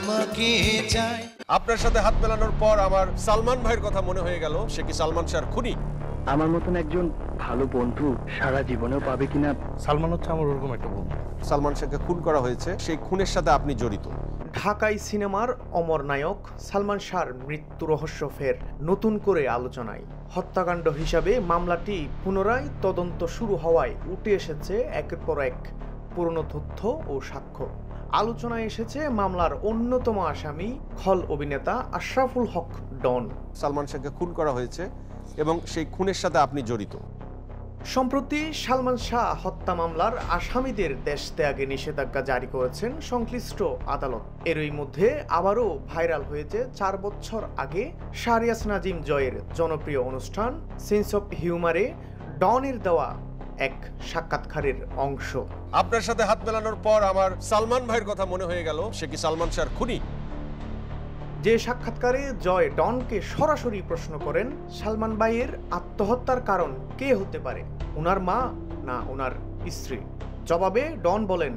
তোমাকে চাই। আপনার সাথে হাত মেলানোর পর আমার সালমান ভাইয়ের কথা মনে হয়ে গেল, সে কি সালমান শাহর খুনি? আমার মতন একজন ভালো বন্ধু সারা জীবনেও পাবে কিনা। সালমান হচ্ছে আমার ওরকম একটা বন্ধু। সালমান শাহকে খুন করা হয়েছে, সেই খুনের সাথে আপনি জড়িত। ঢাকাই সিনেমার অমর নায়ক সালমান শাহর মৃত্যু রহস্য ফের নতুন করে আলোচনায়। হত্যাকাণ্ড হিসাবে মামলাটি পুনরায় তদন্ত শুরু হওয়ায় উঠে এসেছে একের পর এক পুরনো তথ্য ও সাক্ষ্য। আলোচনায় এসেছে মামলার অন্যতম আসামি খল অভিনেতা আশরাফুল হক ডন। সালমান শাহকে খুন করা হয়েছে এবং সেই খুনের সাথে আপনি জড়িত। সম্প্রতি সালমান শাহ হত্যা মামলার আসামিদের দেশ ত্যাগে নিষেধাজ্ঞা জারি করেছেন সংশ্লিষ্ট আদালত। এরই মধ্যে আবারও ভাইরাল হয়েছে 4 বছর আগে শাহরিয়াজ নাজিম জয়ের জনপ্রিয় অনুষ্ঠান সেন্স অফ হিউমারে ডনের দেওয়া এক সাক্ষাৎকারের অংশ। আপনার সাথে হাত মেলানোর পর আমার সালমান ভাইয়ের কথা মনে হয়ে গেল, সে কি সালমান শাহর খুনি? যে সাক্ষাৎকারে জয় ডনকে সরাসরি প্রশ্ন করেন সালমান ভাইয়ের আত্মহত্যার কারণ কে হতে পারে, ওনার মা না ওনার স্ত্রী। জবাবে ডন বলেন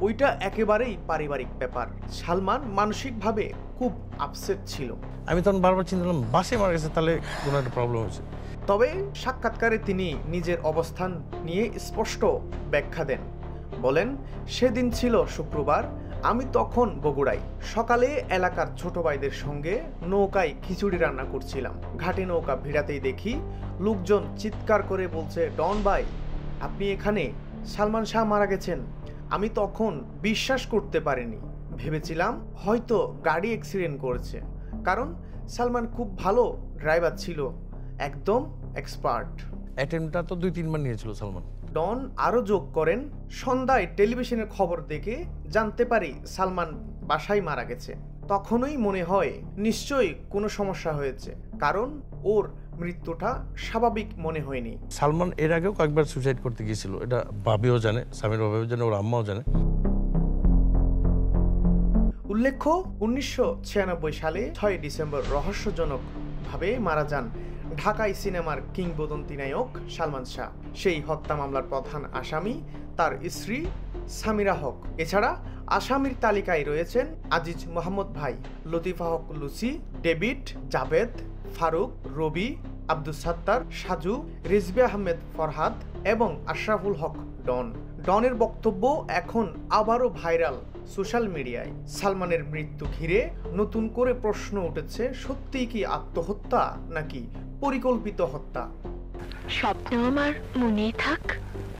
ওইটা একেবারেই পারিবারিক ব্যাপার। সালমান মানসিকভাবে খুব আপসেট ছিল। আমি তখন বারবার চিন্তা করলাম বাসে মারা গেছে, তাহলে কোনো একটা প্রবলেম হয়েছে। তবে সাক্ষাৎকারে তিনি নিজের অবস্থান নিয়ে স্পষ্ট ব্যাখ্যা দেন। বলেন সেদিন ছিল শুক্রবার, আমি তখন বগুড়ায়। সকালে এলাকার ছোট ভাইদের সঙ্গে নৌকায় খিচুড়ি রান্না করছিলাম। ঘাটে নৌকা ভিড়াতেই দেখি লোকজন চিৎকার করে বলছে, ডন ভাই আপনি এখানে, সালমান শাহ মারা গেছেন। আমি তখন বিশ্বাস করতে পারিনি, ভেবেছিলাম হয়তো গাড়ি অ্যাক্সিডেন্ট করেছে, কারণ সালমান খুব ভালো ড্রাইভার ছিল, একদম এক্সপার্ট। অ্যাটেম্পটা তো 2-3 বার নিয়েছিল সালমান। ডন আরও যোগ করেন, সন্ধ্যায় টেলিভিশনের খবর দেখে জানতে পারি সালমান বাসায় মারা গেছে। তখনই মনে হয় নিশ্চয়ই কোনো সমস্যা হয়েছে, কারণ ওর মৃত্যুটা স্বাভাবিক মনে হয়নি। সালমান এর আগেও কয়েকবার সুইসাইড করতে গিয়েছিল, এটা ভাবিও জানে, স্বামীর ভাবিও জানে, ওর আম্মাও জানে। উল্লেখ্য 1996 সালে 6 ডিসেম্বর রহস্যজনকভাবে মারা যান ঢাকাই সিনেমার কিংবদন্তি নায়ক সালমান শাহ। সেই হত্যা মামলার প্রধান আসামি তার স্ত্রী সামিরা হক। এছাড়া আসামির তালিকায় রয়েছেন আজিজ মোহাম্মদ ভাই, লতিফা হক লুসি, ডেভিড, জাভেদ, ফারুক, রবি, আব্দুস সাত্তার, সাজু, রিজভী আহমেদ ফরহাদ এবং আশরাফুল হক ডন। ডনের বক্তব্য এখন আবারও ভাইরাল সোশ্যাল মিডিয়ায়। সালমানের মৃত্যু ঘিরে নতুন করে প্রশ্ন উঠেছে, সত্যিই কি আত্মহত্যা নাকি পরিকল্পিত হত্যা? স্বপ্ন আমার মনেই থাক।